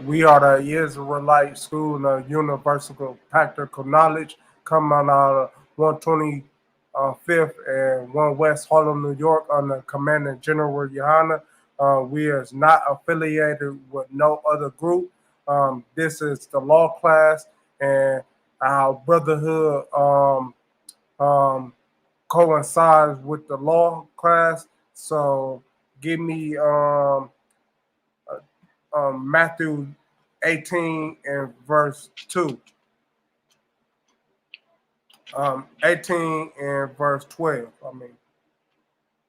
We are the Israelite School of Universal Practical Knowledge coming out of 125th and 1 West Harlem, New York under Commander General Yohana. We is not affiliated with no other group. This is the law class and our brotherhood um, coincides with the law class. So give me Matthew 18 and verse 2. 18 and verse 12.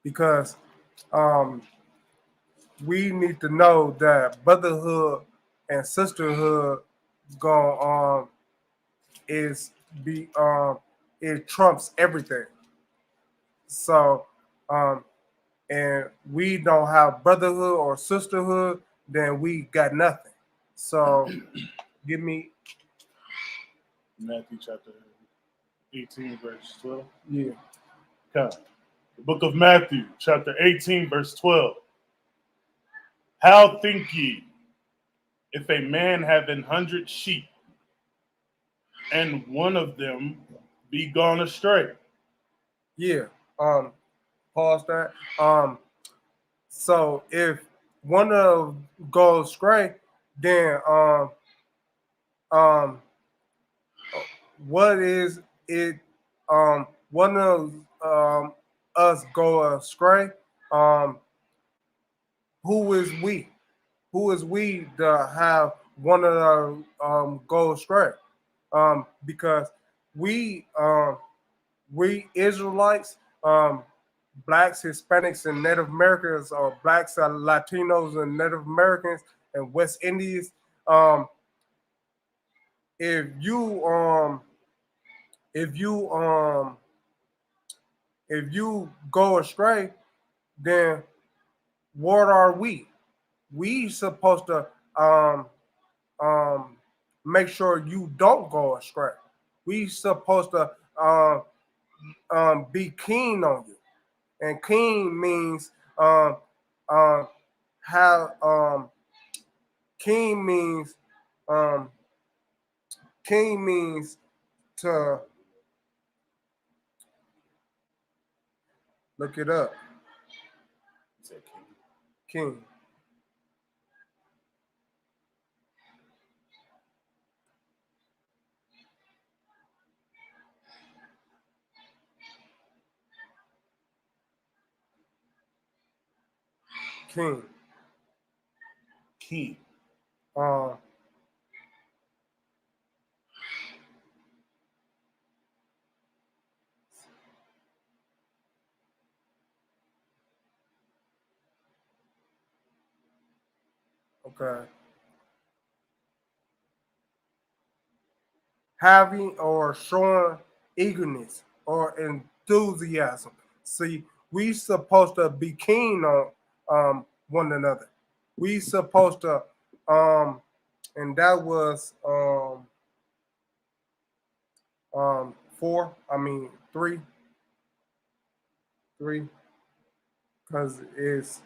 Because um, we need to know that brotherhood and sisterhood going is be it trumps everything. So um, and we don't have brotherhood or sisterhood, then we got nothing. So give me Matthew chapter 18, verse 12. yeah. Okay. The book of Matthew, chapter 18, verse 12. How think ye, if a man have 100 sheep, and one of them be gone astray? Yeah. Pause that. So if one of goes astray, then um, what is it? One of us go astray. Um, who is we? Who is we to have one of the go astray? Because we we Israelites, blacks, Hispanics, and Native Americans, or blacks, Latinos, and Native Americans, and West Indies. Um, if you if you if you go astray, then what are we? We supposed to um, um, make sure you don't go astray. We supposed to be keen on you, and keen means um, have keen means um, keen means to look it up. King. King. King. Uh, okay. Having or showing eagerness or enthusiasm. See, we supposed to be keen on one another. We supposed to and that was 4. I mean 3, because it's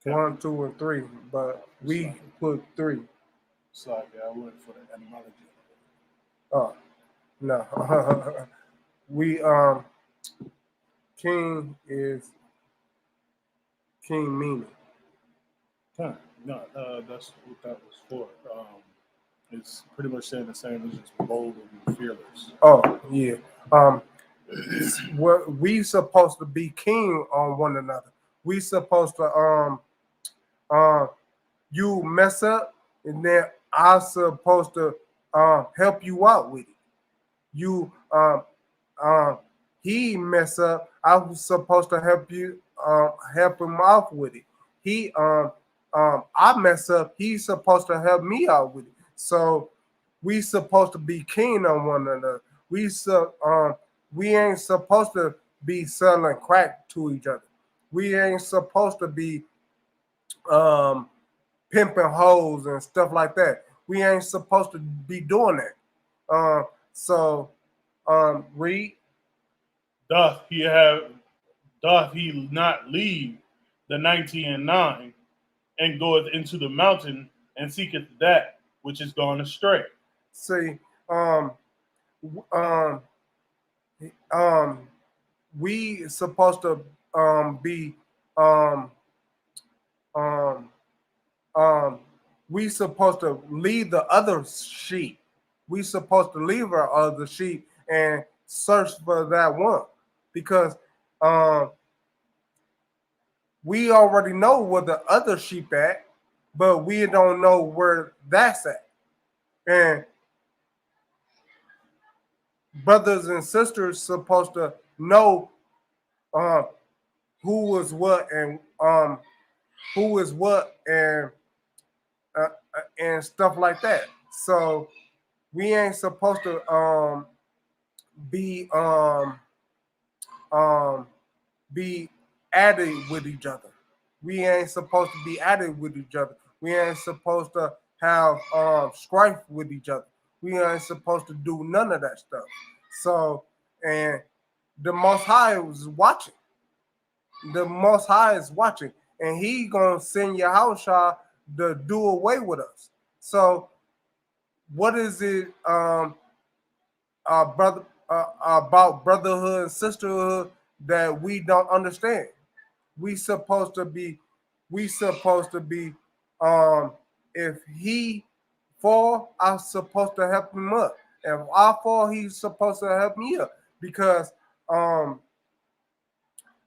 Okay. 1, 2, and 3, but we put 3. Sorry, I went for the etymology. Oh no, we king is king meaning. Okay. No, that's what that was for. It's pretty much saying the same as just bold and fearless. Oh yeah, um, what we supposed to be king on one another. We supposed to um you mess up, and then I supposed to help you out with it. You um he mess up, I was supposed to help you help him out with it. He I mess up, he's supposed to help me out with it. So we supposed to be keen on one another. We ain't supposed to be selling crack to each other. We ain't supposed to be um pimping hoes and stuff like that. We ain't supposed to be doing that. So read. Doth he have? Doth he not leave the 90 and 9 and goeth into the mountain and seeketh that which is gone astray. See, um, um, um, we supposed to be um, um, um, we supposed to leave the other sheep. We supposed to leave our other sheep and search for that one, because um, we already know where the other sheep at, but we don't know where that's at. And brothers and sisters supposed to know um, who is what and who is what and stuff like that. So we ain't supposed to be um, be added with each other. We ain't supposed to be added with each other. We ain't supposed to have strife with each other. We ain't supposed to do none of that stuff. So, and the Most High was watching. The Most High is watching, and He gonna send Yahushua to do away with us. So, what is it, brother, about brotherhood and sisterhood that we don't understand? We supposed to be, we supposed to be. If he fall, I'm supposed to help him up. If I fall, he's supposed to help me up, um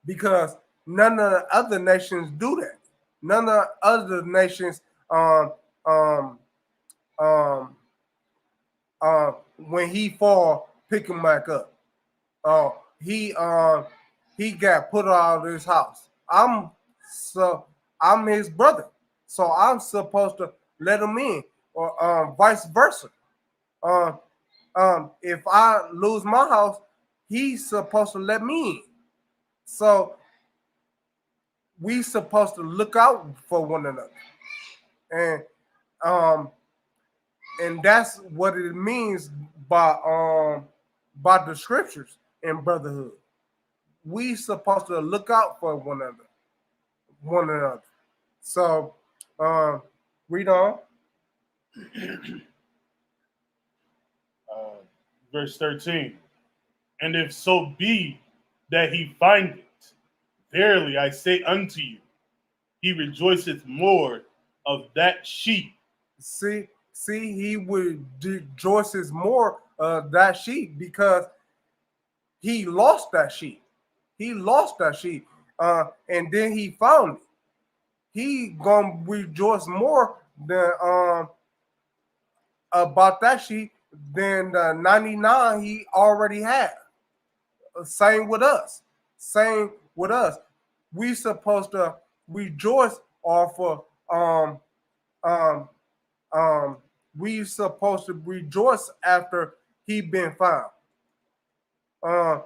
because none of the other nations do that. None of the other nations um um when he fall, pick him back up. He got put out of his house. So I'm his brother, so I'm supposed to let him in, or vice versa. Um, if I lose my house, he's supposed to let me in. So we supposed to look out for one another, and um, and that's what it means by the scriptures and brotherhood. We supposed to look out for one another. So, read on. Uh, verse 13. And if so be that he find it, verily I say unto you, he rejoiceth more of that sheep. See, he would rejoices more of that sheep, because he lost that sheep. He lost that sheep, and then he found it. He gonna rejoice more than about that sheep than the 99 he already had. Same with us. Same with us. We supposed to rejoice off of um um we supposed to rejoice after he been found. Uh,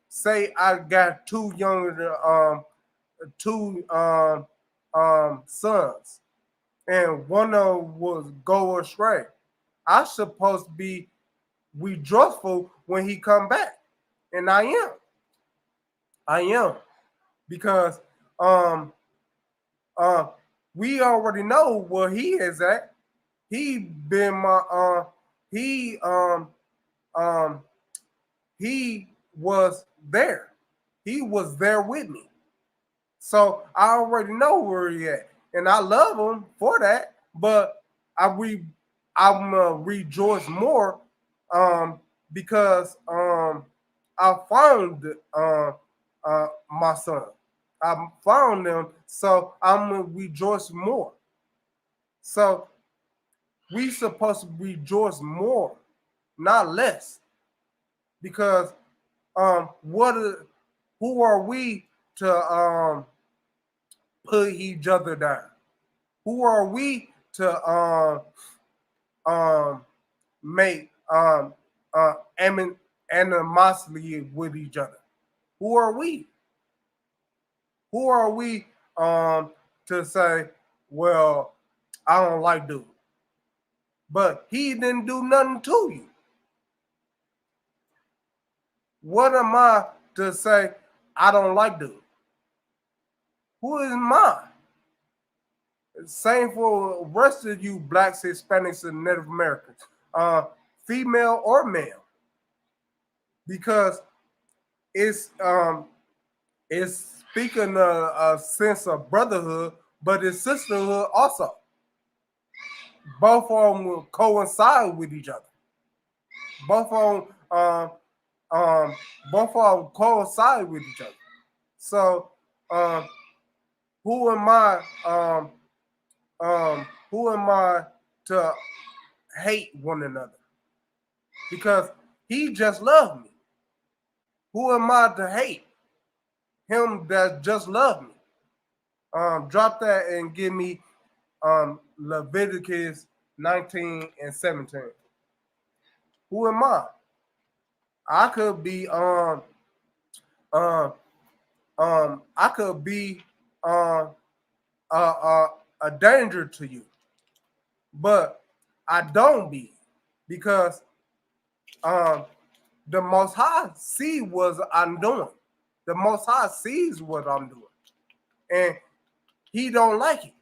say I got two sons, and one of them was go astray. I supposed to be rejoiceful when he come back, and I am, because um uh we already know where he is at. He been my he um he was there. He was there with me. So I already know where he at, and I love him for that. But I'm rejoice more, um, because I found my son. I found him, so I'm gonna rejoice more. So we supposed to rejoice more, not less, because what who are we to put each other down? Who are we to um make animosity with each other? Who are we? Who are we to say, well, I don't like dude, but he didn't do nothing to you? What am I to say I don't like dude? Who is mine? Same for the rest of you blacks, Hispanics, and Native Americans, female or male, because it's speaking a sense of brotherhood, but it's sisterhood also. Both of them will coincide with each other. Both of them, both of them coincide with each other. So, um, who am I? Who am I to hate one another? Because he just loved me. Who am I to hate him that just loved me? Drop that and give me Leviticus 19 and 17. Who am I? I could be um I could be a, a danger to you, but I don't be, because um the Most High see what I'm doing. The Most High sees what I'm doing, and He don't like it.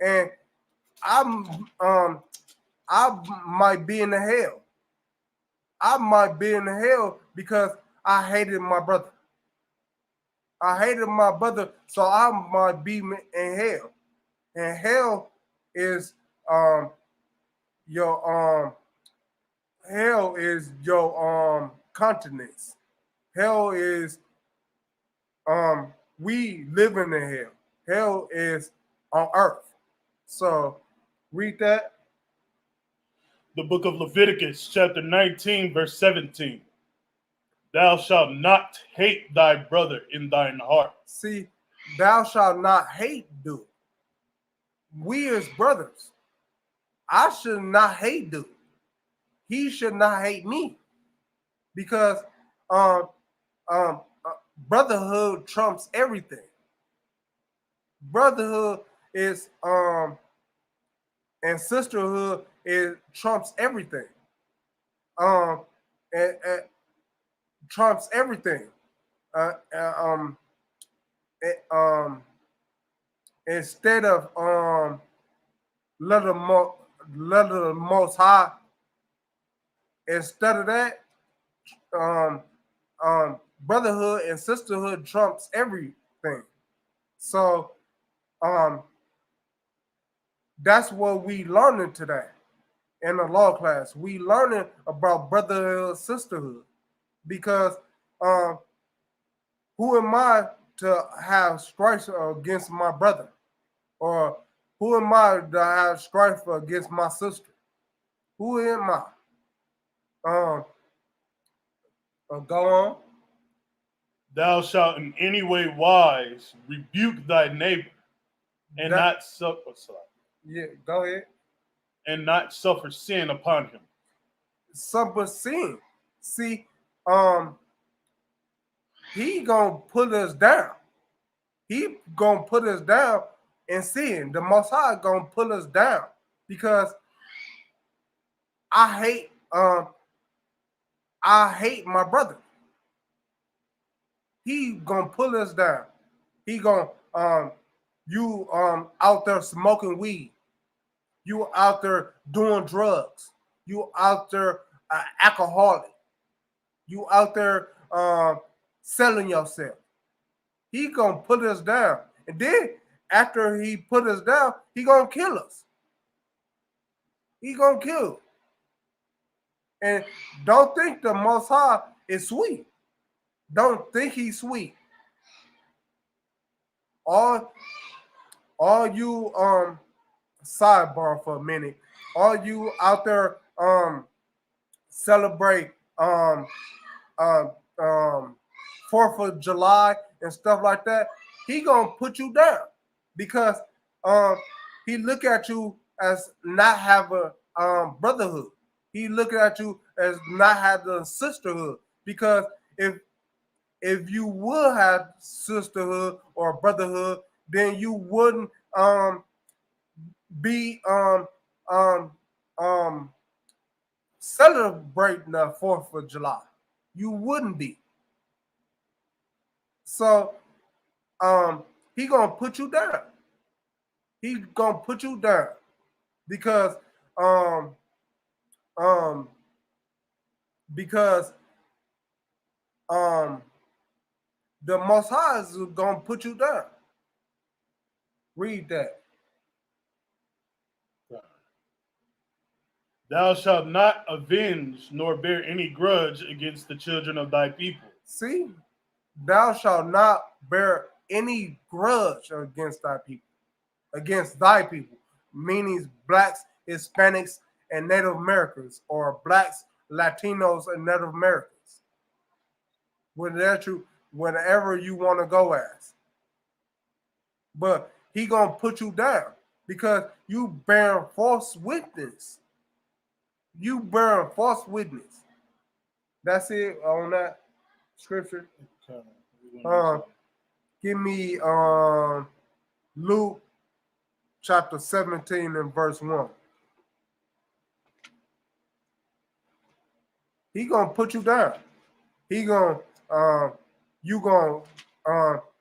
And I'm I might be in the hell. I might be in the hell because I hated my brother. I hated my brother, so I might be in hell. And hell is um your hell is your continents. Hell is we live in the hell. Hell is on earth. So read that. The book of Leviticus, chapter 19, verse 17. Thou shalt not hate thy brother in thine heart. See, thou shalt not hate dude. We as brothers, I should not hate dude. He should not hate me, because um um brotherhood trumps everything. Brotherhood is and sisterhood is trumps everything. Um and trumps everything. Uh, uh, um um instead of let the let the Most High, instead of that, um brotherhood and sisterhood trumps everything. So um that's what we learning today in the law class. We learning about brotherhood, sisterhood, because um who am I to have strife against my brother? Or who am I to have strife against my sister? Who am I? Um, go on. Thou shalt in any way wise rebuke thy neighbor and That, not suffer yeah, go ahead. and not suffer sin upon him. Suffer sin. See, um, he gonna put us down. He gonna put us down in sin. The Most High gonna put us down, because I hate I hate my brother. He gonna pull us down. He gonna you out there smoking weed. You out there doing drugs. You out there alcoholic. You out there selling yourself. He gonna put us down, and then after he put us down, he gonna kill us. He gonna kill. And don't think the Most High is sweet. Don't think he's sweet. All all you sidebar for a minute. All you out there celebrate um, um, 4th of July and stuff like that, he gonna put you down, because um, he look at you as not having brotherhood. He looking at you as not having sisterhood, because if if you would have sisterhood or brotherhood, then you wouldn't be um um celebrating the 4th of July. You wouldn't be. So he gonna put you down. He gonna put you down because um um because um the Most High is gonna put you down. Read that. Thou shalt not avenge nor bear any grudge against the children of thy people. See, thou shalt not bear any grudge against thy people, meaning blacks, Hispanics, and Native Americans, or blacks, Latinos, and Native Americans. Whenever you want to go as. But he gonna put you down because you bear false witness. You bear false witness. That's it on that scripture. Give me Luke chapter 17 and verse 1. He gonna put you down. He gonna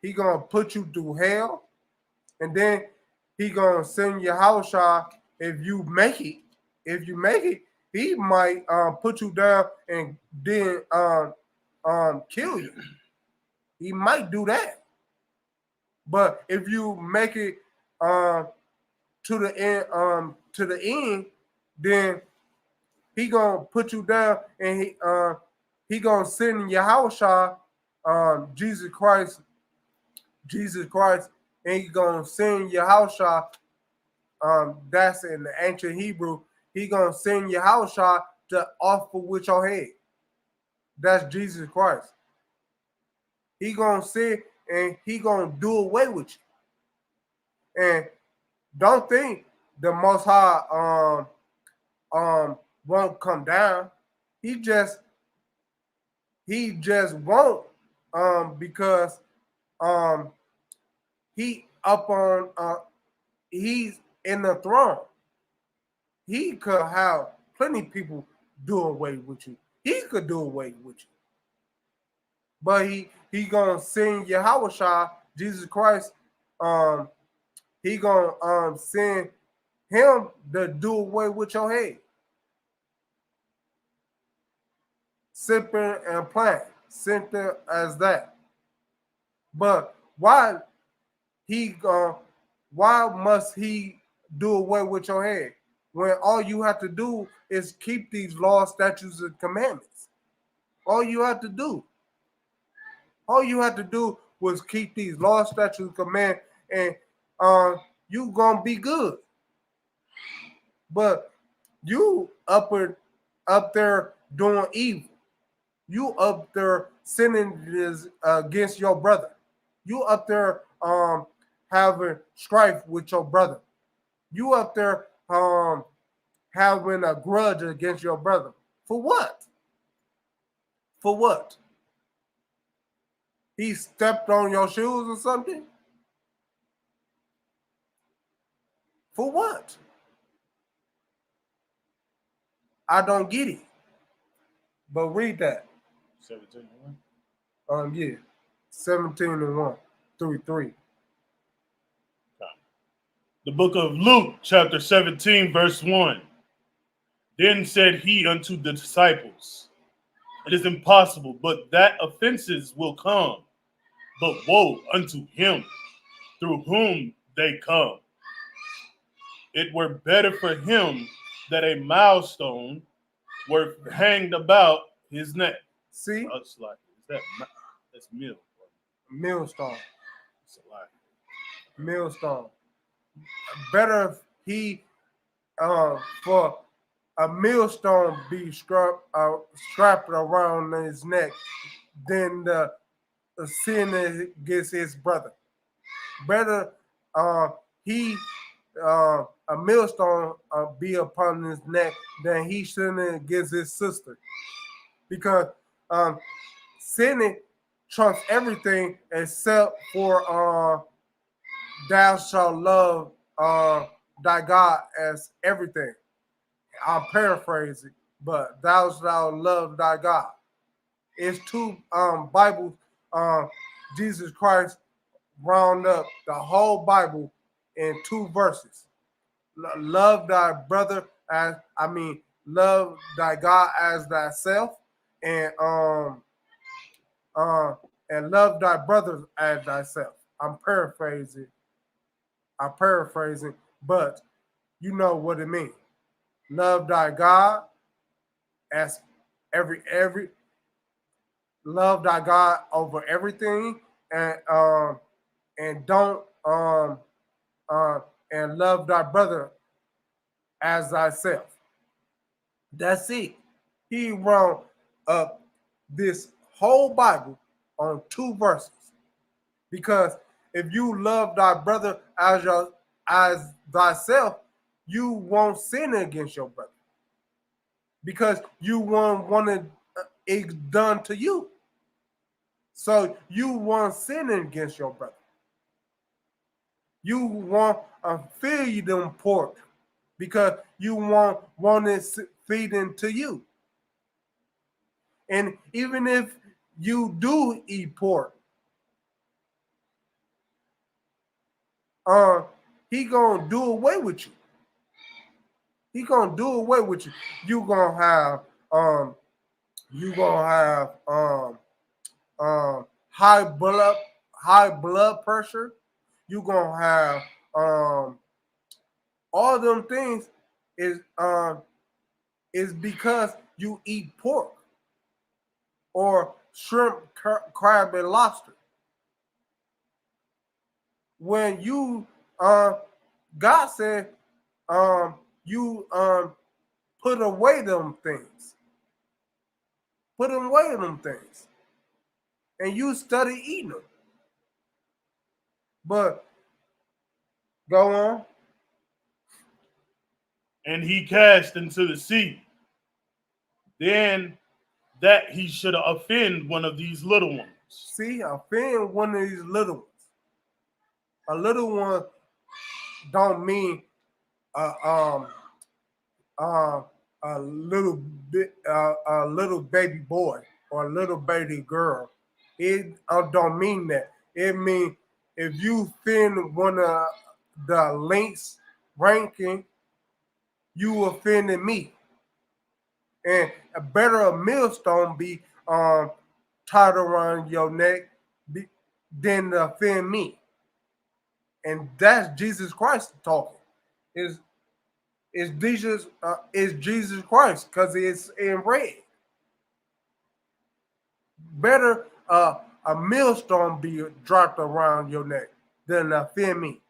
he gonna put you through hell, and then he gonna send you house if you make it. If you make it, he might put you down and then kill you. He might do that. But if you make it to the end, then he gonna put you down and he gonna send Yahushua, Jesus Christ, and he gonna send Yahushua. That's in the ancient Hebrew. He gonna send Yahushua to offer with your head. That's Jesus Christ. He gonna sit and he gonna do away with you. And don't think the Most High won't come down. He just won't because he up on he's in the throne. He could have plenty of people do away with you. He could do away with you. But he gonna send Yahushua, Jesus Christ, he gonna send him to do away with your head. Simple and plain. Simple as that. But why must he do away with your head when all you have to do is keep these laws, statutes, and commandments? All you have to do was keep these laws, statutes, command, and you gonna be good. But you up there doing evil. You up there sinning against your brother. You up there having strife with your brother. You up there having a grudge against your brother. For what? For what? He stepped on your shoes or something? For what? I don't get it. But read that. 17 and 1. Yeah. 17 and 1 through 3. The book of Luke, chapter 17, verse 1. Then said he unto the disciples, it is impossible, but that offenses will come. But woe unto him through whom they come. It were better for him that a milestone were hanged about his neck. See? That's mill. Millstone. It's a lie. Millstone. Better if he for a millstone be strapped around his neck than the sin against his brother. Better he a millstone be upon his neck than he sinning against his sister, because sinning trumps everything except for thou shalt love thy God as everything. I'll paraphrase it, but thou shalt love thy God. It's two Bibles. Jesus Christ round up the whole Bible in 2 verses. Love thy brother as love thy God as thyself, and and love thy brother as thyself. I'm paraphrasing. But you know what it means. Love thy God as every love thy God over everything, and don't and love thy brother as thyself. That's it. He wrote up this whole Bible on 2 verses. Because if you love thy brother as thyself, you won't sin against your brother. Because you won't want it done to you. So you won't sin against your brother. You won't feed them pork because you won't want it feeding to you. And even if you do eat pork, he gonna do away with you. He gonna do away with you. You gonna have high blood pressure. You gonna have all them things is because you eat pork or shrimp, crab, and lobster. When you God said you put away them things. Put away them things. And you study eating them. But go on. And he cast into the sea. Then that he should offend one of these little ones. See, offend one of these little ones. A little one don't mean a little bit a little baby boy or a little baby girl. It don't mean that. It mean if you offend one of the links ranking, you offended me. And a better millstone be tied around your neck than to offend me. And that's Jesus Christ talking. Is Jesus Christ because it's in red. Better a millstone be dropped around your neck than to offend me.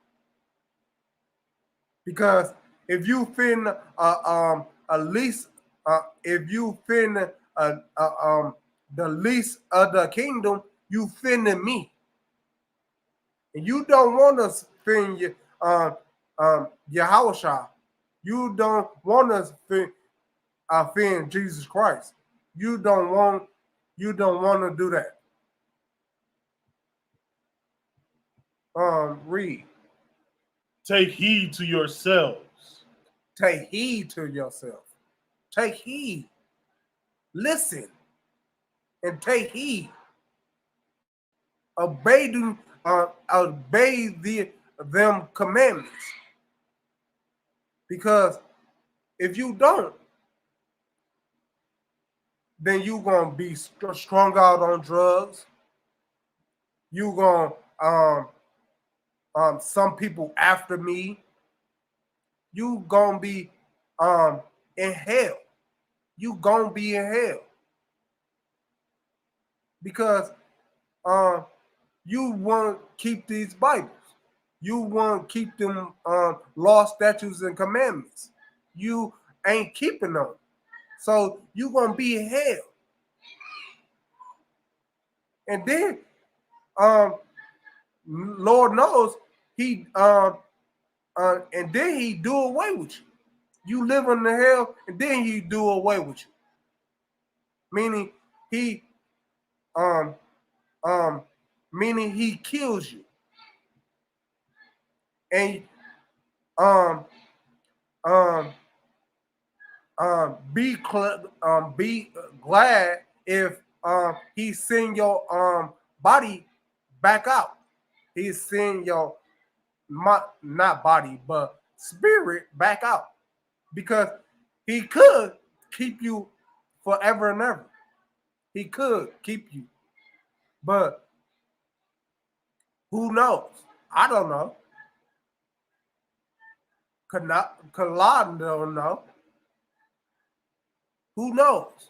Because if you offend if you offend the least of the kingdom, you offended me. And you don't want to offend Yahushua. You don't want to offend Jesus Christ. You don't want to do that. Read. Take heed to yourselves. Take heed to yourself. Take heed. Listen and take heed. Obey them commandments. Because if you don't, then you gonna be strung out on drugs. You gonna some people after me. You gonna be in hell. You gonna be in hell because you want to keep these Bibles. You want to keep them law, statutes, and commandments. You ain't keeping them, so you gonna be in hell. And then Lord knows and then he do away with you. You live in the hell, and then he do away with you. Meaning he um meaning he kills you. And um um be glad if he send your body back out. He send your not body, but spirit back out. Because he could keep you forever and ever. He could keep you. But who knows? I don't know. Kalad don't know. Who knows?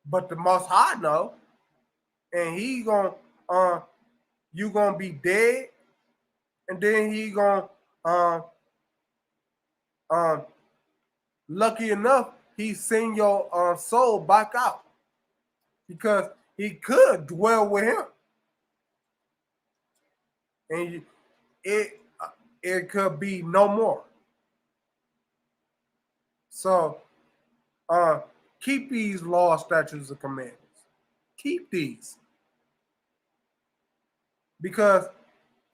But the Most High know, and he gonna you gonna be dead, and then he gonna um um lucky enough he send your soul back out because he could dwell with him, and it it could be no more. So keep these laws, statutes, and commandments. Keep these because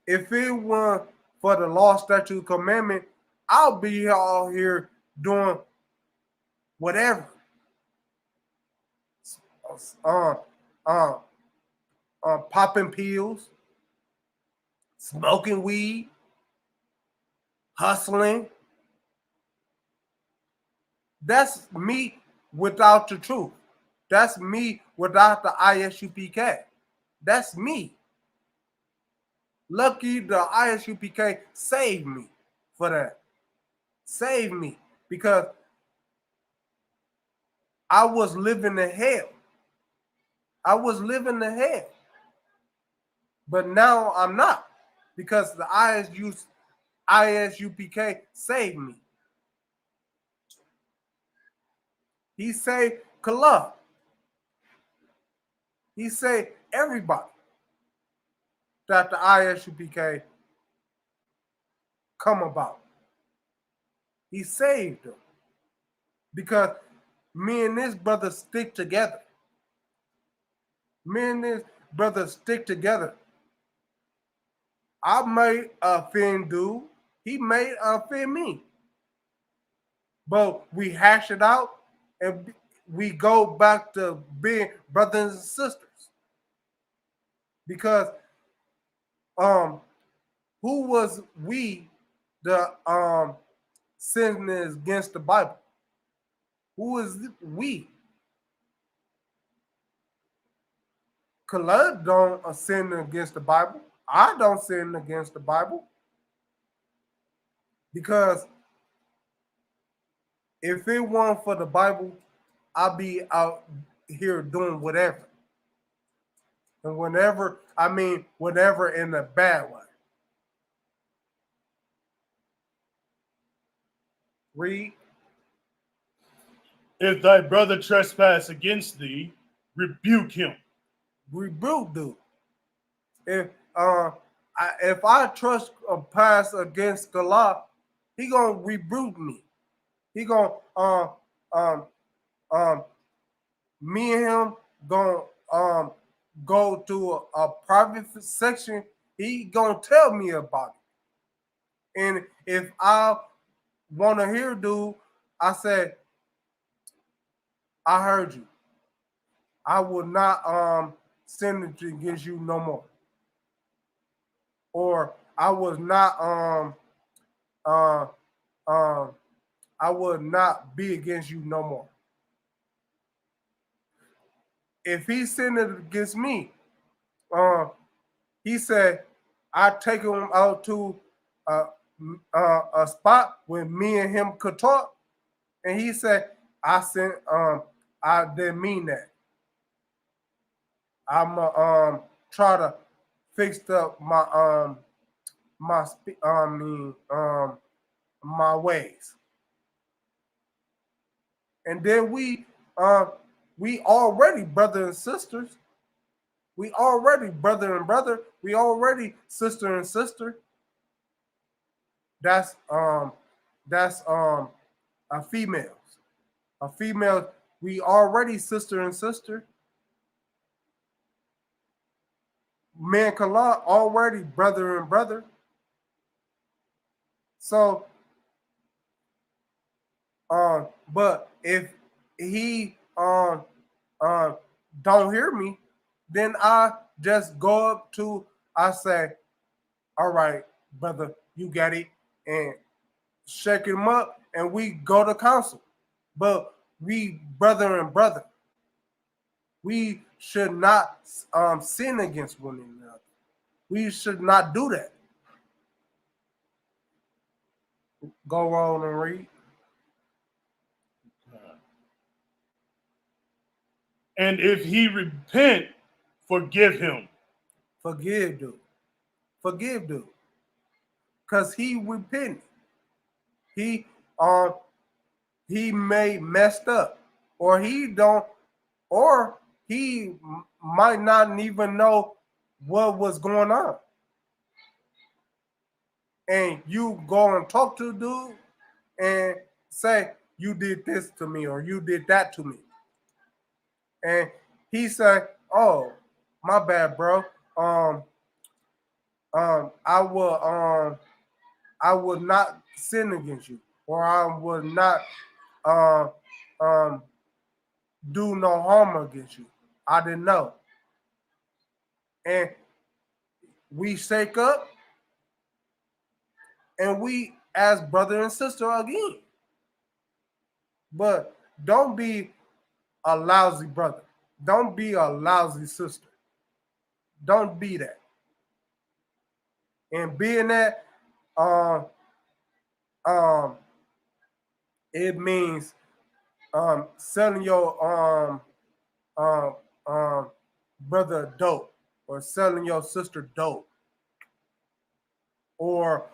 if it weren't for the law, statute, commandment, I'll be out here doing whatever. Uh, uh, Popping pills, smoking weed, hustling. That's me without the truth. That's me without the ISUPK. That's me. Lucky the ISUPK saved me for that. Saved me because I was living in hell. I was living in hell. But now I'm not because the ISUPK saved me. He saved Kala. He saved everybody that the ISUPK come about. He saved them because me and this brother stick together. Me and this brother stick together. I may offend dude. He may offend me. But we hash it out and we go back to being brothers and sisters. Because who was we the sinning against the Bible? Who is we? Khaled don't sin against the Bible. I don't sin against the Bible. Because if it weren't for the Bible, I'd be out here doing whatever. And whenever, I mean, whatever in a bad way. Read. If thy brother trespass against thee, rebuke him. Rebuke, dude. If I trust a pass against the law, he gonna rebuke me. He gonna me and him gonna go to a private section. He gonna tell me about it. And if I want to hear, dude, I said, I heard you. I will not send it against you no more. Or I was not I would not be against you no more. If he sent it against me, he said I take him out to a spot where me and him could talk, and he said I didn't mean that. I'm try to fix up my ways, and then we already brother and sisters. We already brother and brother. We already sister and sister. That's a female. A female. We already sister and sister. Man Kala already brother and brother. So but if he don't hear me, then I just go up to I say, all right, brother, you got it, and shake him up, and we go to council. But we brother and brother, we should not sin against one another. We should not do that. Go on and read. And if he repent, forgive him. Forgive, dude. Forgive, dude. Because he repented. He um he may messed up, or he don't, or he might not even know what was going on. And you go and talk to the dude and say, you did this to me or you did that to me. And he said, oh, my bad, bro. Um, I will not sin against you, or I will not um, um, do no harm against you. I didn't know. And we shake up and we ask brother and sister again. But don't be a lousy brother. Don't be a lousy sister. Don't be that. And being that, um, um, it means selling your um, um, brother dope, or selling your sister dope, or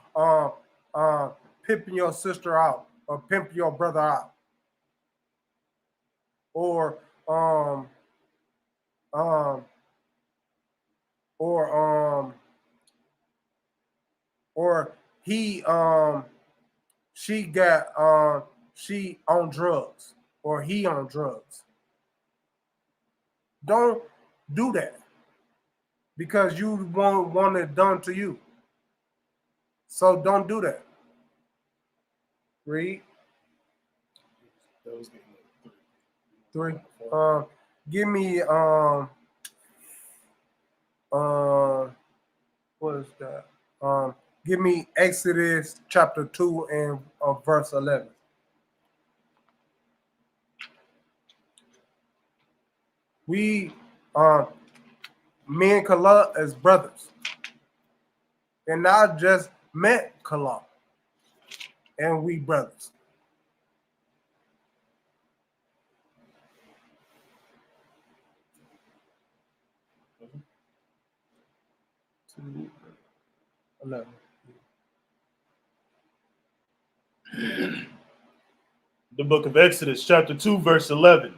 pimping your sister out, or pimping your brother out, or um, um, or or he she got she on drugs, or he on drugs. Don't do that, because you want it done to you. So don't do that. Read That was three. Um, give me uh, what is that? Give me Exodus chapter 2 and verse 11. We me and Kala as brothers, and I just met Kala, and we brothers. Two, 11. The book of Exodus, chapter 2, verse 11.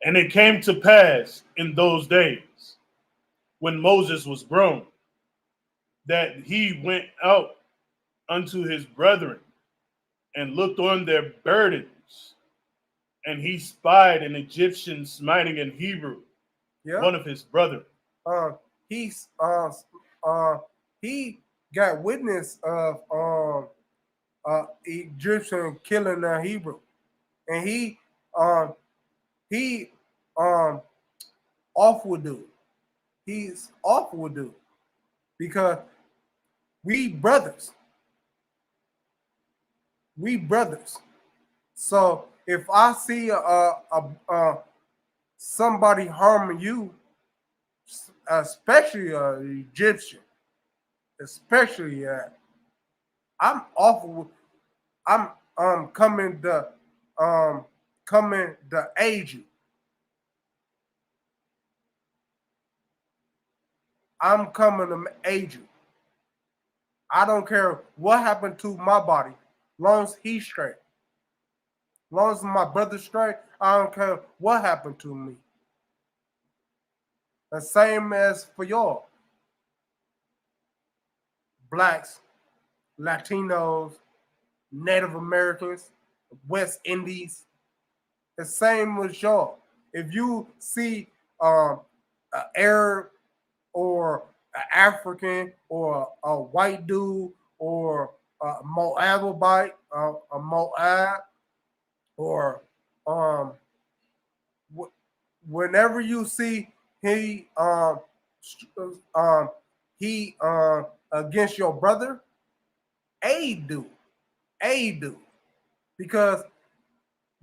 And it came to pass in those days, when Moses was grown, that he went out unto his brethren and looked on their burdens, and he spied an Egyptian smiting an Hebrew, Yeah. one of his brethren. Uh, he's uh, he got witness of Egyptian killing a Hebrew, and he um awful dude. He's awful dude, because we brothers. We brothers. So if I see somebody harming you, especially an Egyptian, especially I'm awful. I'm coming to aid you. I'm coming to aid you. I don't care what happened to my body, long as he's straight. Long as my brother's straight, I don't care what happened to me. The same as for y'all, blacks, Latinos, Native Americans, West Indies. The same with y'all. If you see an Arab or an African or a white dude or a Moabite, a Moab, or um, whenever you see he um, he against your brother, aid do. Because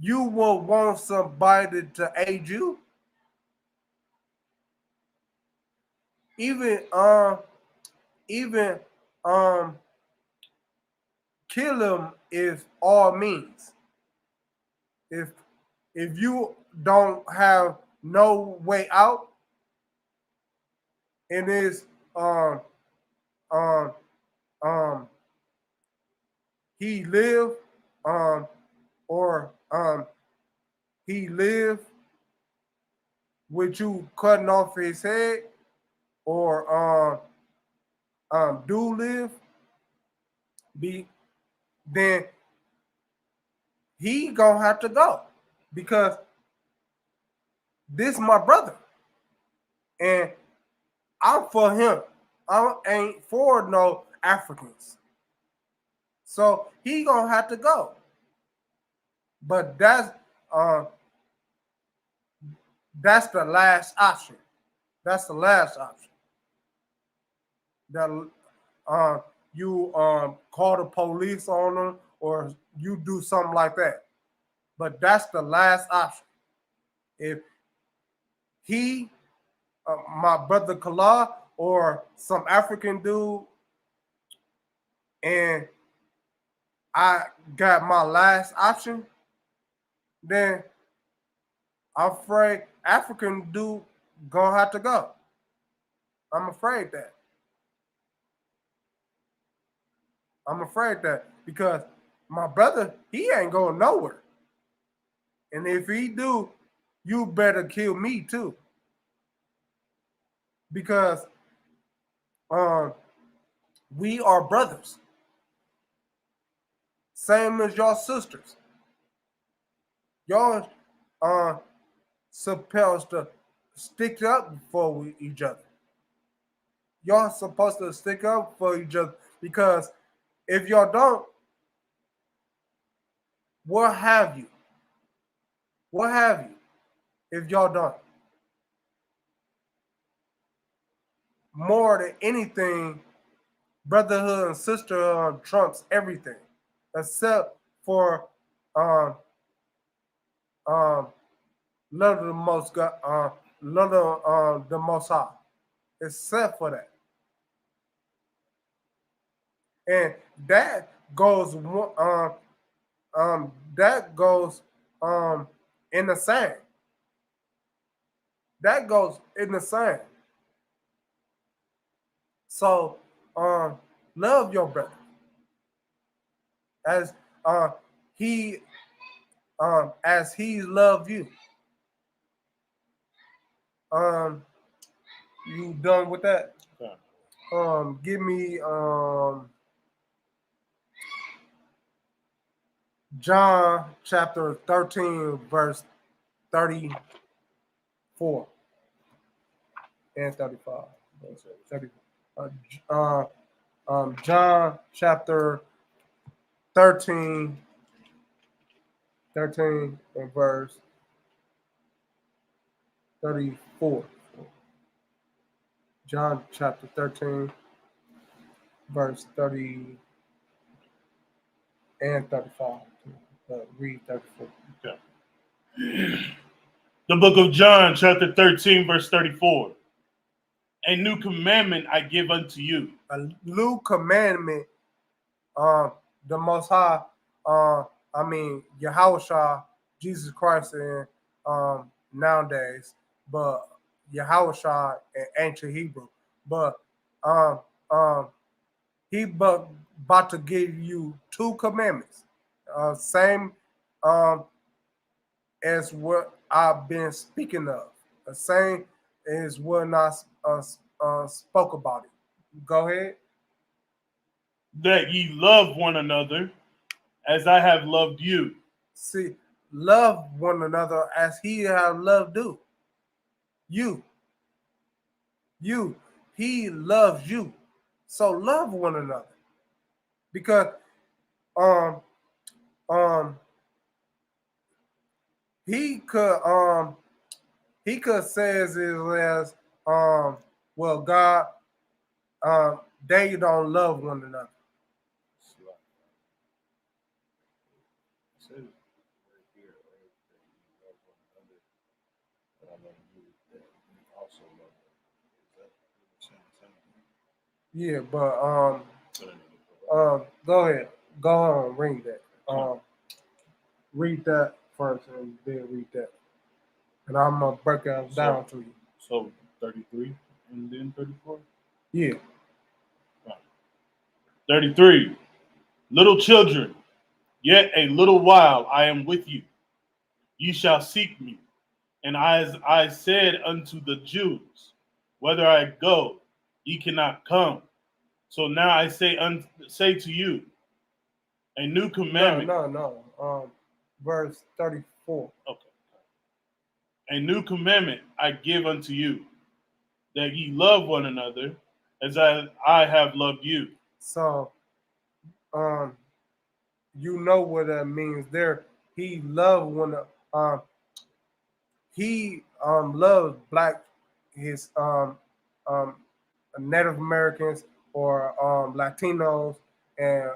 you will want somebody to aid you. Even even kill him if all means. If if you don't have no way out, and it's um um he live or he live with you cutting off his head, or do live, be then he gonna have to go, because this my brother and I'm for him. I ain't for no Africans. So he gonna have to go. But uh that's the last option. That's the last option. That you call the police on them, or you do something like that. But that's the last option. If he, my brother Kala, or some African dude, and I got my last option, then I'm afraid African dude gonna have to go. I'm afraid that. I'm afraid that because my brother, he ain't going nowhere. And if he do, you better kill me too. Because um we are brothers. Same as y'all sisters. Y'all supposed to stick up for each other. Y'all supposed to stick up for each other, because if y'all don't, what have you? What have you if y'all don't? More than anything, brotherhood and sisterhood trumps everything, except for um um love of the most God, love of the Most High, except for that, and that goes that goes in the same. That goes in the same. So love your brother as uh, he as he loved you. Um, you done with that? Okay. Give me John chapter 13, verse 34 and 35. 30, John chapter 13, 13 and verse 34. John chapter 13, verse 30 and 35. Read 34. Okay. The book of John, chapter 13, verse 34. A new commandment I give unto you. A new commandment, the Most High, I mean, Yahushua, Jesus Christ, and nowadays, but Yahushua in ancient Hebrew. But um, um, he about to give you two commandments, same um, as what I've been speaking of. The same as when I spoke about it. Go ahead. That ye love one another as I have loved you. See, love one another as he have loved you. You. He loves you. So love one another. Because um um he could says it as well, God, they don't love one another. It says right here, right, that you love one another, but I love you, that you also love them. Is that the same thing? Yeah, but But anyway, go ahead, go on, read that. come on. Read that first, and then read that, and I'm gonna break it down to you. So 33 and then 34? Yeah. 33. Little children, yet a little while I am with you. Ye shall seek me. And as I said unto the Jews, whether I go, ye cannot come. So now I say to you, a new No, commandment. no, no. Verse 34. Okay. A new commandment I give unto you, that ye love one another as I have loved you. So, um, you know what that means there. He loved one. He loved black, his Native Americans or Latinos and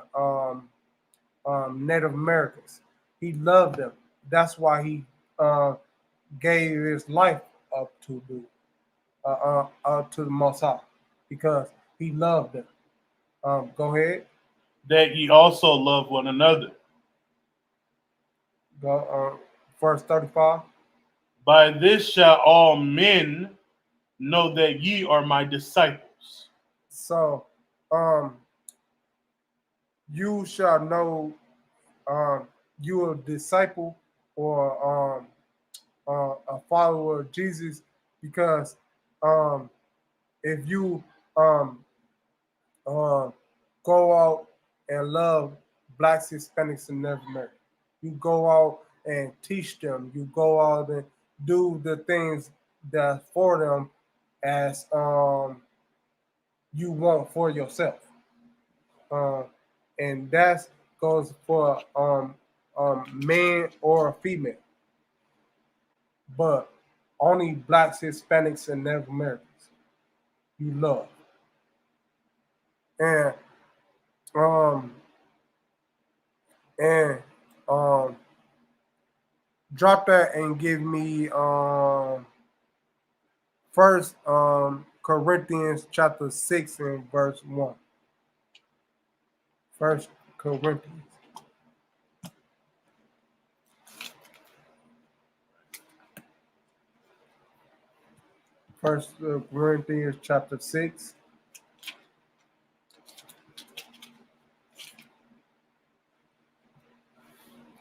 Native Americans. He loved them. That's why he uh, gave his life up to the Most High, because he loved them. Go ahead. That ye also love one another. Go verse 35. By this shall all men know that ye are my disciples. So, um, you shall know you are a disciple or a follower of Jesus, because um, if you um, uh, go out and love blacks, Hispanics, and Native Americans, you go out and teach them. You go out and do the things that for them as you want for yourself, uh, and that goes for man or female, but only blacks, Hispanics, and Native Americans you love. And um and um drop that and give me first Corinthians chapter 6 and verse 1. First Corinthians. First Corinthians chapter 6,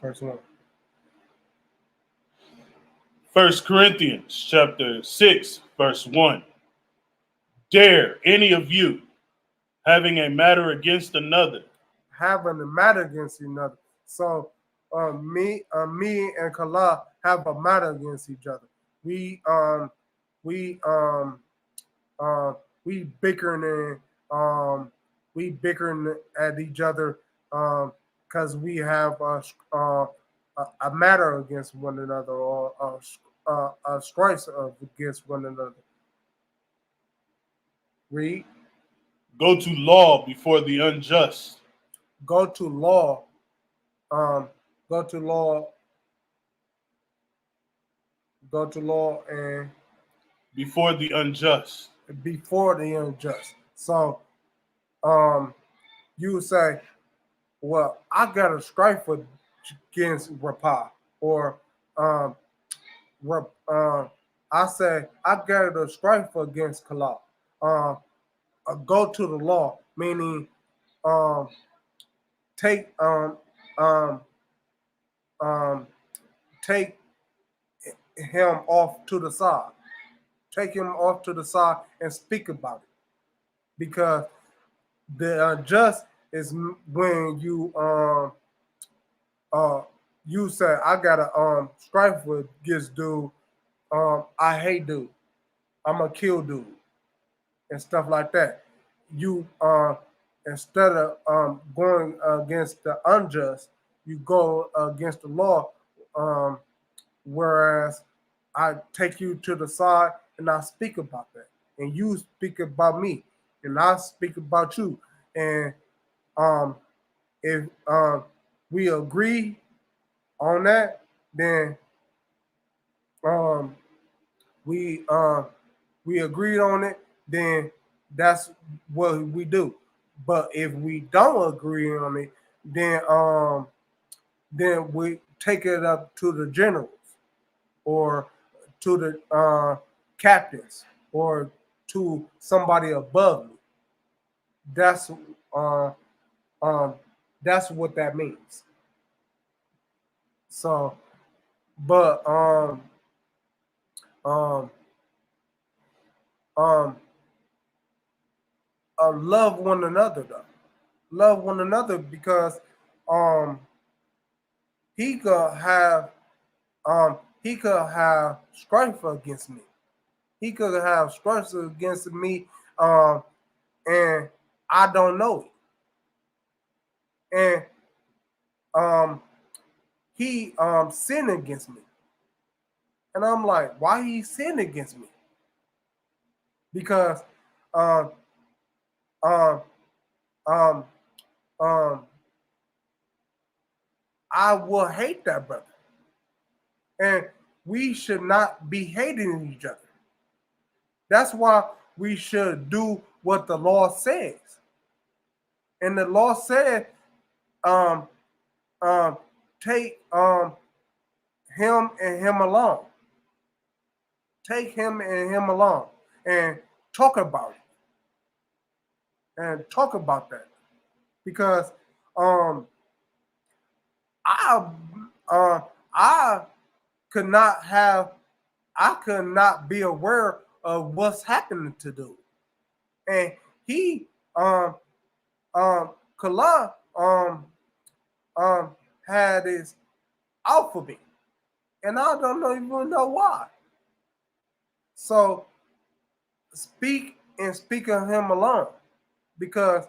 verse 1. First Corinthians chapter 6, verse 1. Dare any of you, having a matter against another, Having a matter against another. So me and Kala have a matter against each other. We we um uh, we bickering and we bickering at each other because we have a matter against one another, or a strife against one another. Read. go to law before the unjust, Go to law. Um, go to law. Go to law and before the unjust. before the unjust. So um, you would say, well, I got a strife against Rapa, or um, I say I got a strife against Kala. Um, go to the law, meaning um, take um, um, take him off to the side. Take him off to the side and speak about it, because the just is when uh you say I got a strife with this dude. I hate dude. I'm gonna kill dude and stuff like that. You instead of going against the unjust, you go against the law. Um, whereas I take you to the side and I speak about that, and you speak about me. and I speak about you. And if we agree on that, then um, we we agreed on it, then that's what we do. But if we don't agree on it, then we take it up to the generals or to the captains or to somebody above me. That's uh, um, that's what that means. So, but um, um, love one another though. Love one another because um, he could have he could have strife against me. He could have strife against me, um, and I don't know it. And he sinned against me, and I'm like, why he sinned against me? Because um um um um I will hate that brother, and we should not be hating each other. That's why we should do what the law says. And the law said, um, um, take him and him alone. Take him and him alone, and talk about it, and talk about that, because um, I I could not have I could not be aware of what's happening to do, and he Kala um had his out for me, and I don't even know why. So speak and speak of him alone, because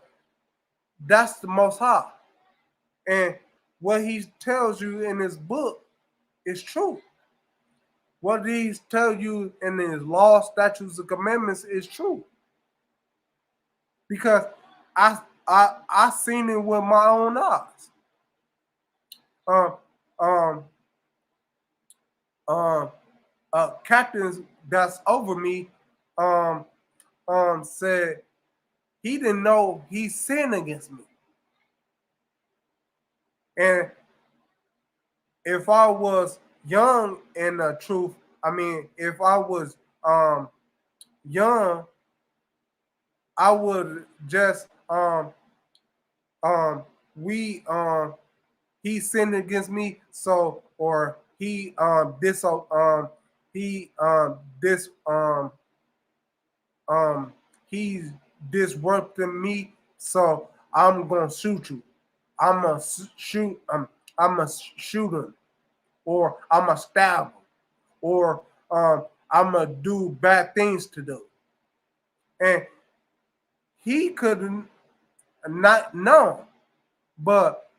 that's the Most High, and what he tells you in his book is true. What he tells you in his law, statutes, and commandments is true, because I seen it with my own eyes. Um um um Captains that's over me um said he didn't know he sinned against me. And if I was young in the truth, I mean, if I was young, I would just um we he sinned against me, so or he this um he's disrupting me, so I'm gonna shoot you. I'm gonna shoot I'm gonna shoot him, or I'm gonna stab him, or I'm gonna do bad things to them. And he couldn't not know, but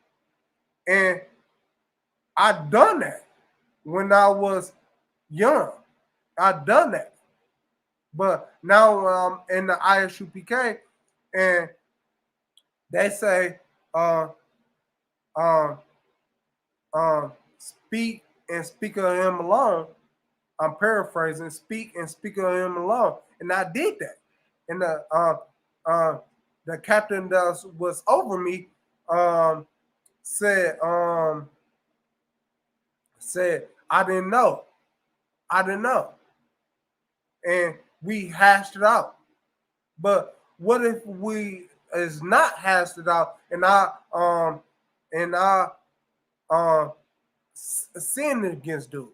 and I done that when I was young. I done that, but now I'm in the ISUPK, and they say, uh, um, speak and speak of him alone. I'm paraphrasing. Speak and speak of him alone, and I did that. And the captain that was over me um, said said I didn't know. I didn't know, and we hashed it out. But what if we is not hashed it out, and I um sin against dude?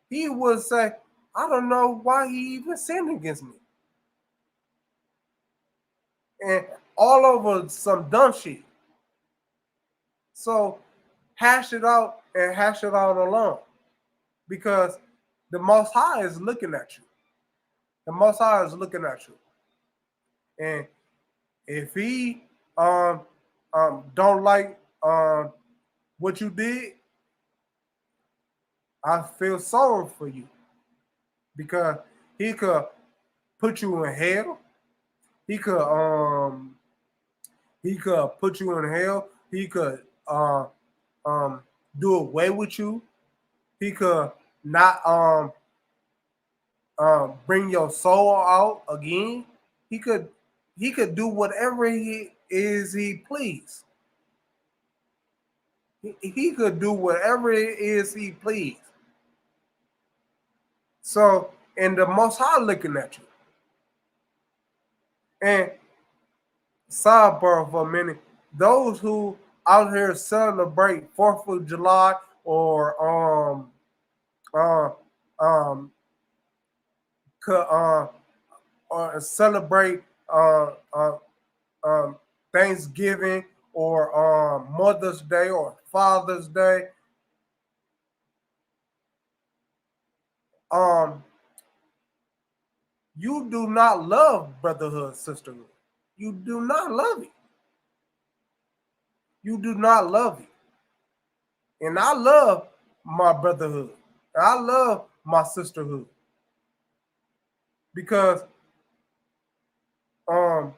He would say, I don't know why he even sinned against me. And all over some dumb shit. So hash it out and hash it out alone. Because the Most High is looking at you. The Most High is looking at you. And if he don't like what you did, I feel sorry for you, because he could put you in hell. He could put you in hell. He could um do away with you. He could not bring your soul out again. He could do whatever he please. He could do whatever it is he please. So, and the Most High looking at you. And sidebar for a minute, those who out here celebrate 4th of July or uh, um could or celebrate um, Thanksgiving or Mother's Day or Father's Day. Um, you do not love brotherhood, sisterhood. You do not love it. You do not love it. And I love my brotherhood. I love my sisterhood because um,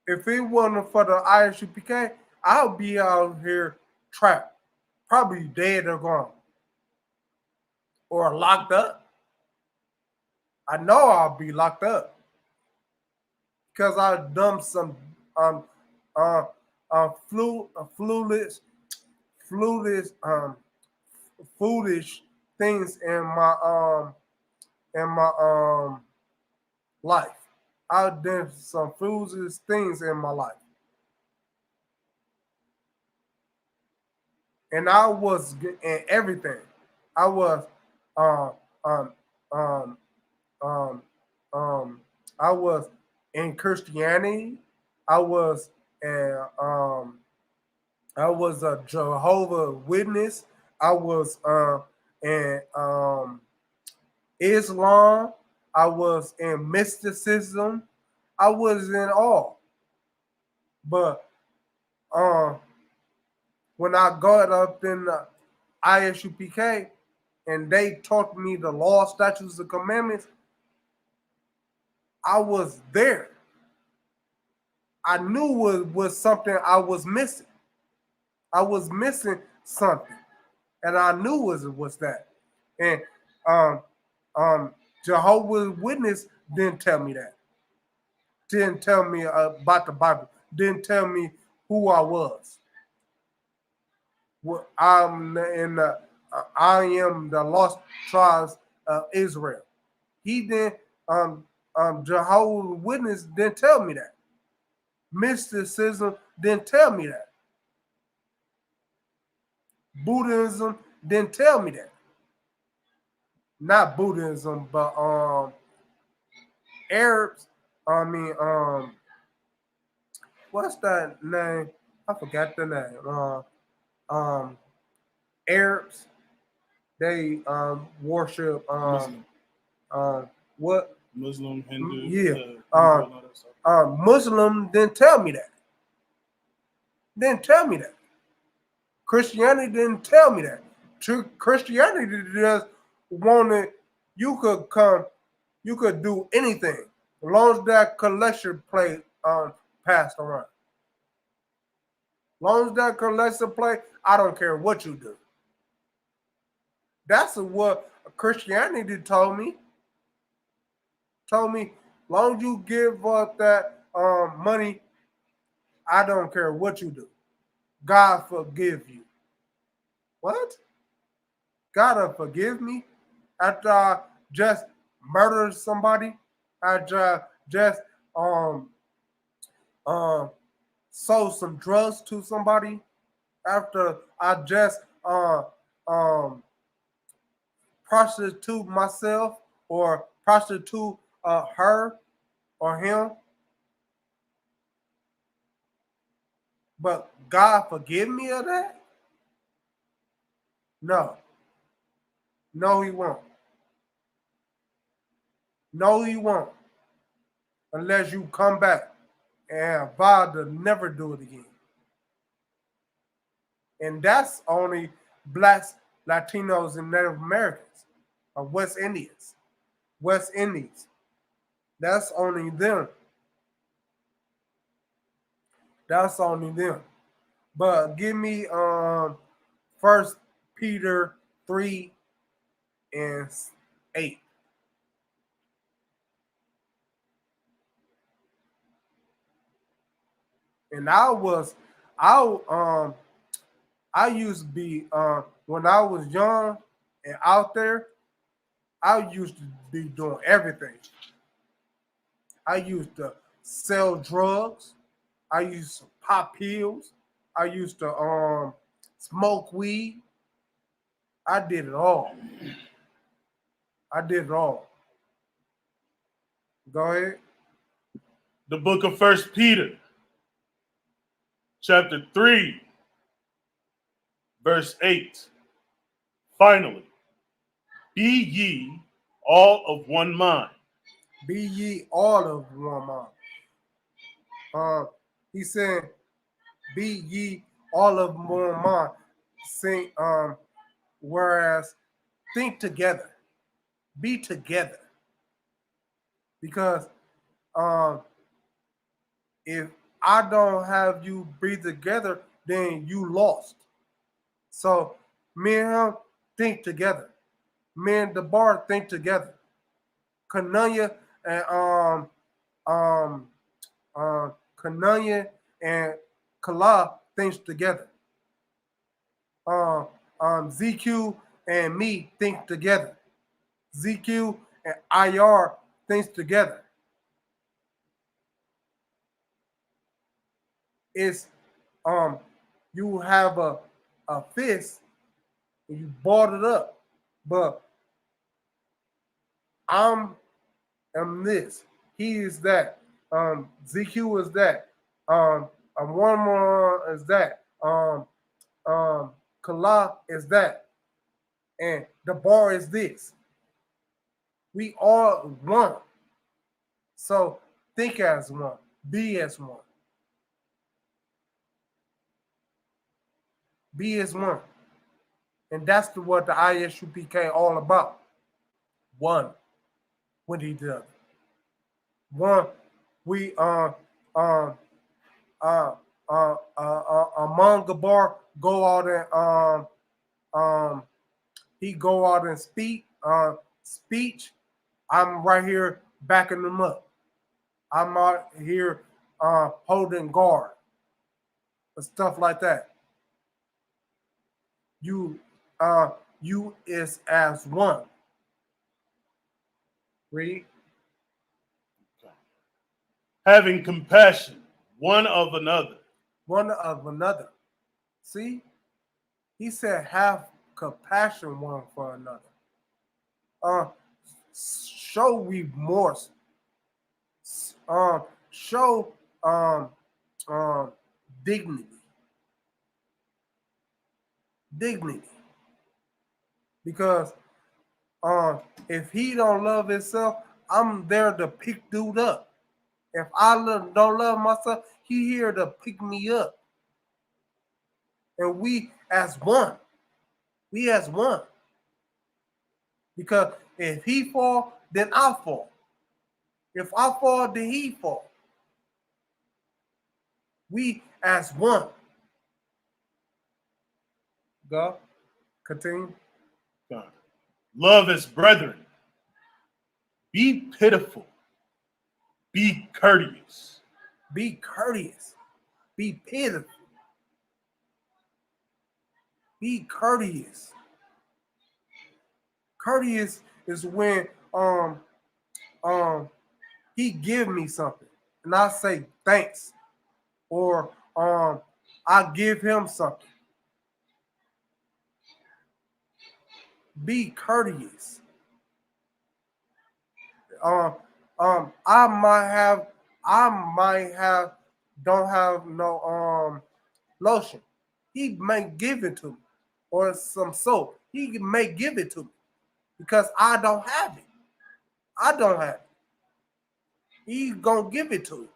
if it wasn't for the ISUPK, I'll be out here trapped, probably dead or gone, or locked up. I know I'll be locked up because I done some um uh foolish foolish things in my life. I've done some foolish things in my life, and I was in everything. I was um um um um I was in Christianity. I was in I was a Jehovah Witness. I was in Islam. I was in mysticism. I was in all. But um, when I got up in the ISUPK and they taught me the law, statutes, and commandments, I was there. I knew it was something I was missing. I was missing something, and I knew it was that. And um, Jehovah's Witness didn't tell me that. Didn't tell me about the Bible. Didn't tell me who I was. I'm in the, I am the lost tribes of Israel. He didn't. Jehovah's Witness didn't tell me that. Mysticism didn't tell me that. Buddhism didn't tell me that. Not Buddhism, but Arabs. I mean, what's that name? I forgot the name. Arabs. They worship Muslim, what? Muslim, Hindu, Yeah. Hindu and all that stuff. Muslim didn't tell me that. Didn't tell me that. Christianity didn't tell me that. Christianity just wanted you could come, you could do anything as long as that collection plate passed around. As long as that collection plate, I don't care what you do. That's what Christianity told me. Told me, long as you give up that money, I don't care what you do. God forgive you. What? God will forgive me after I just murdered somebody? After I just um sold some drugs to somebody? After I just um prostitute myself or prostitute her or him? But God forgive me of that? No. No, he won't. No, he won't. Unless you come back and vow to never do it again. And that's only blacks, Latinos, and Native Americans, or West Indians. West Indies. That's only them. That's only them. But give me First Peter 3:8. And I I used to be when I was young and out there, I used to be doing everything. I used to sell drugs. I used to pop pills. I used to smoke weed. I did it all. I did it all. Go ahead. The book of First Peter, chapter 3, verse 8. Finally, be ye all of one mind. Be ye all of one mind. He said, "Be ye all of one mind." Sing. Whereas, think together. Be together. Because um, if I don't have you be together, then you lost. So me and him think together. Me and the bar think together. Kananya and um Kananya and Kala thinks together. Um ZQ and me think together. ZQ and IR thinks together. It's you have a fist and you balled it up. But I'm am this. He is that. ZQ is that. One more is that. Kala is that. And the bar is this. We all one. So think as one. Be as one. Be as one. And that's what the ISUPK all about. One with each other. One, we um uh among the bar go out and he go out and speech. I'm right here backing them up. I'm out here holding guard and stuff like that. You you is as one. Read. Having compassion one of another. One of another. See, he said have compassion one for another. Uh, show remorse. Show um, dignity. Dignity. Because if he don't love himself, I'm there to pick dude up. If I don't love myself, he here to pick me up. And we as one. We as one. Because if he fall, then I fall. If I fall, then he fall. We as one. Go. Continue. Love as brethren. Be pitiful. Be courteous. Be courteous. Be pitiful. Be courteous. Courteous is when he give me something and I say thanks, or I give him something. Be courteous. Um I might have don't have no lotion. He may give it to me, or some soap. He may give it to me because I don't have it. I don't have it. He gonna give it to me.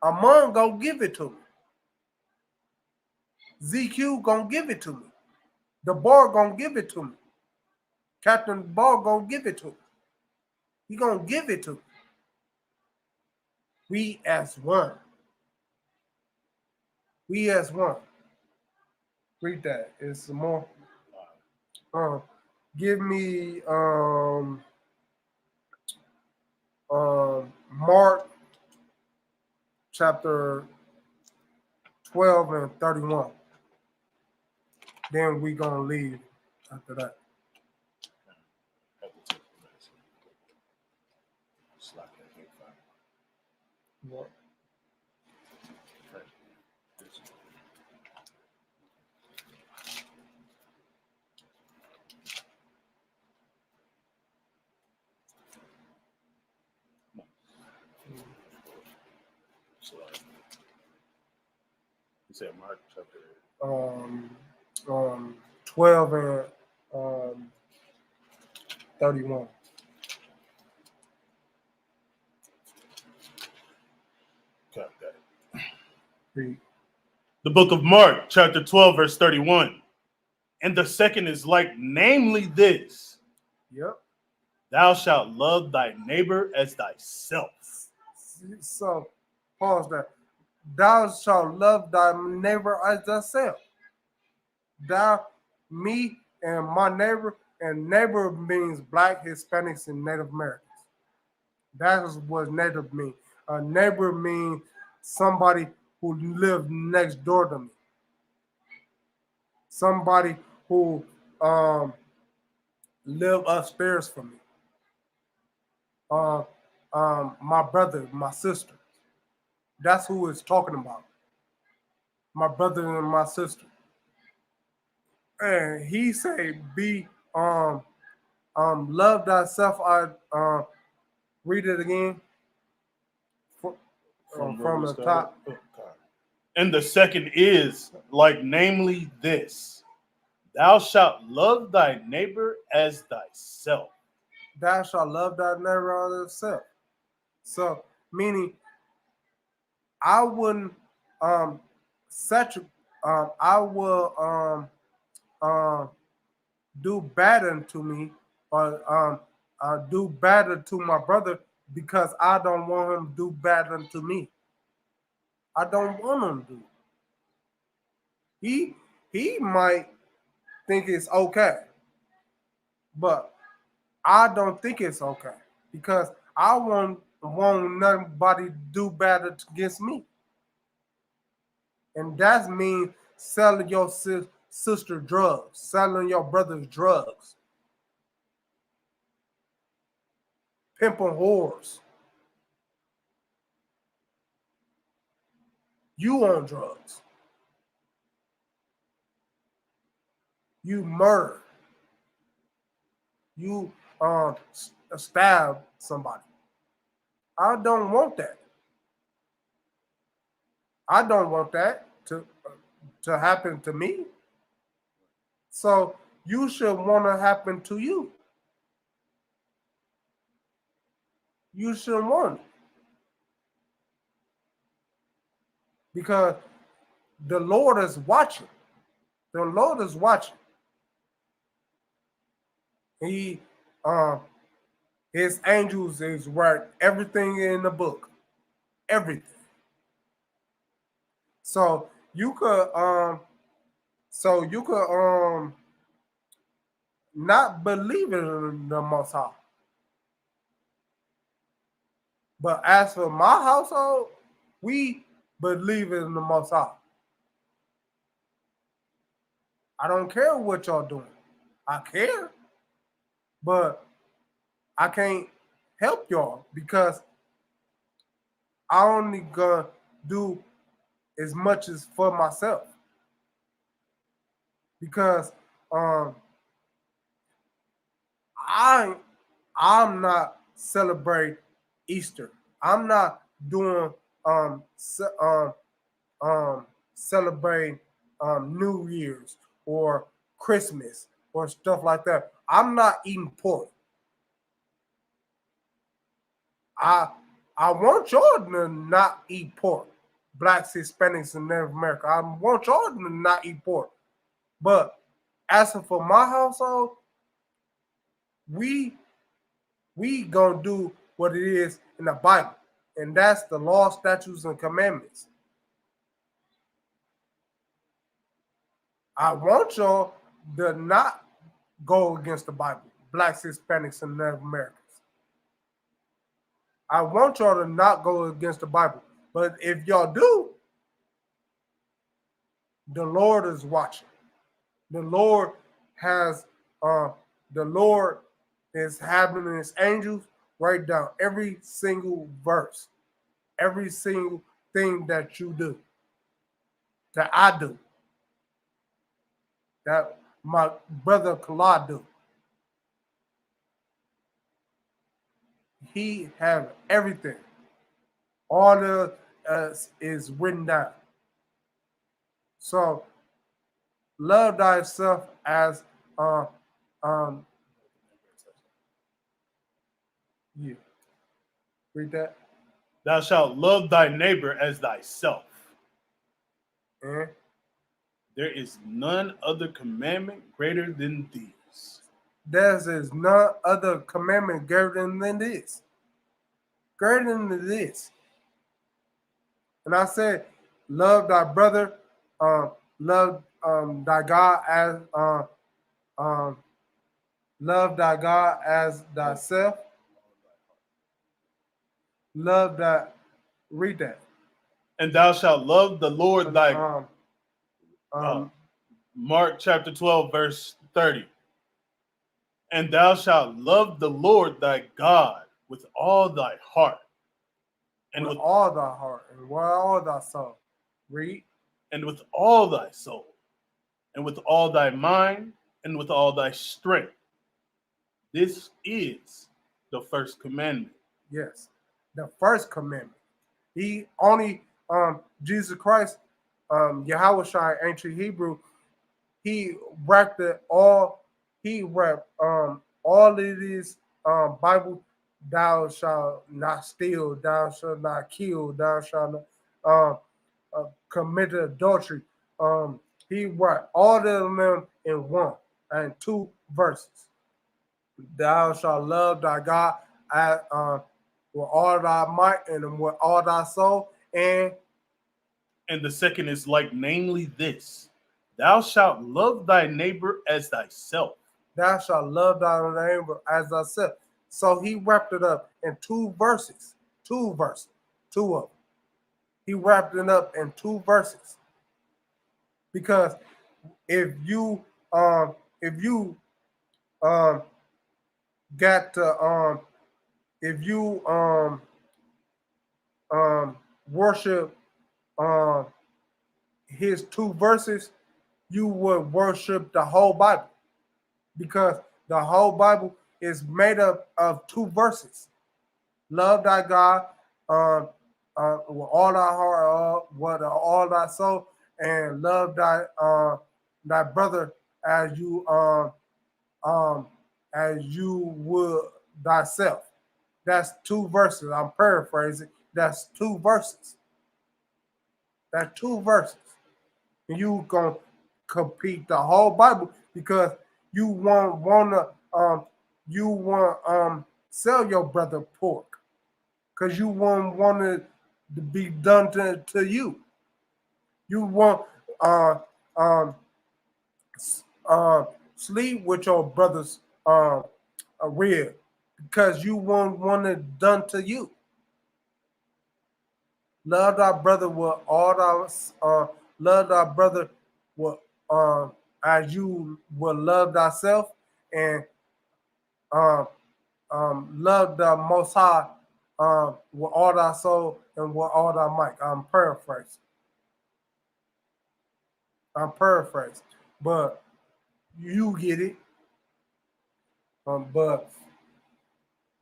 Amon gonna give it to me. ZQ gonna give it to me. The bar gonna give it to me. Captain Ball gonna give it to me. He gonna give it to me. We as one. We as one. Read that. It's more. Give me Mark chapter 12 and 31. Then we gonna leave after that. What? You said Mark chapter 12 and 31. Got that. Read. The book of Mark, chapter 12, verse 31. And the second is like, namely this: Yep. thou shalt love thy neighbor as thyself. So, pause that. Thou shalt love thy neighbor as thyself. Thou, me, and my neighbor, and neighbor means Black, Hispanics, and Native Americans. That is what native means. A neighbor means somebody who lives next door to me. Somebody who live upstairs from me. My brother, my sister. That's who it's talking about. My brother and my sister. And he say, "Be love thyself." I read it again from the top. And the second is like, namely this: thou shalt love thy neighbor as thyself. Thou shalt love thy neighbor as thyself. So, meaning, I wouldn't I will do bad unto me, or do bad unto my brother, because I don't want him to do bad unto me. I don't want him to. He might think it's okay, but I don't think it's okay, because I want nobody to do bad against me. And that means selling your sister drugs, selling your brother's drugs, pimping whores. You on drugs. You murder. You stab somebody. I don't want that. I don't want that to happen to me. So you should want to happen to you. You shouldn't want it. Because the Lord is watching. The Lord is watching. He his angels is write everything in the book. Everything. So you could not believe in the Most High. But as for my household, we believe in the Most High. I don't care what y'all doing. I care, but I can't help y'all, because I only gonna do as much as for myself. Because I'm not celebrating Easter. I'm not doing celebrating New Year's or Christmas or stuff like that. I'm not eating pork. I want y'all to not eat pork. Blacks, Hispanics, and Native America. I want y'all to not eat pork. But as for my household, we gonna do what it is in the Bible, And that's the law, statutes, and commandments. I want y'all to not go against the Bible, blacks, Hispanics, and Native Americans. I want y'all to not go against the Bible. But if y'all do, the Lord is watching. The Lord has, the Lord is having his angels write down every single verse, every single thing that you do, that I do, that my brother Kala do. He have everything. All the is written down. So love thyself as you read that. Thou shalt love thy neighbor as thyself. And There is none other commandment greater than these. there is none other commandment greater than this. Greater than this. And I said, love thy brother, love thy God as love thy God as thyself. Love that. Read that. And thou shalt love the Lord thy Mark chapter 12, verse 30. And thou shalt love the Lord thy God with all thy heart, and with all thy heart, and with all thy soul. Read. And with all thy soul, and with all thy mind, and with all thy strength. This is the first commandment. Yes, the first commandment. He only, Jesus Christ, Yahweh Shai, ancient Hebrew, he wrapped it all. He wrapped all of these Bible. Thou shalt not steal. Thou shalt not kill. Thou shalt not commit adultery. He wrapped all of them in one and two verses. Thou shalt love thy God with all thy might and with all thy soul. And the second is like, namely this: thou shalt love thy neighbor as thyself. Thou shalt love thy neighbor as thyself. So he wrapped it up in two verses. Two verses. Two of them. He wrapped it up in two verses. Because if you um got to if you worship his two verses, you would worship the whole Bible, because the whole Bible is made up of two verses. Love thy God with all thy heart, with all thy soul, and love thy brother as you would thyself. That's two verses. I'm paraphrasing. That's two verses. That's two verses. And you gonna complete the whole Bible, because you wanna sell your brother pork, because you want it to be done to you. You want sleep with your brother's rib, because you want it done to you. Love thy brother with all thy love thy brother with as you will love thyself, and um, love the Most High with all thy soul and with all thy might. I'm paraphrasing, but you get it. But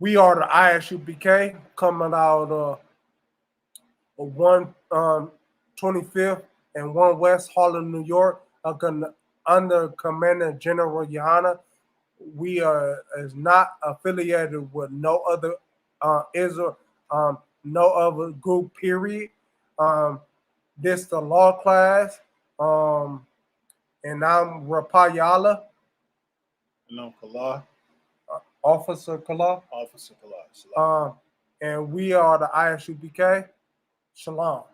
we are the ISUPK, coming out 125th and 1 West Harlem, New York, under Commander General Yohana. We is not affiliated with no other Israel, no other group. Period. This the law class, and I'm Rapayala, No, Kala. Officer Kala. Officer Kala. And we are the ISUPK. Shalom.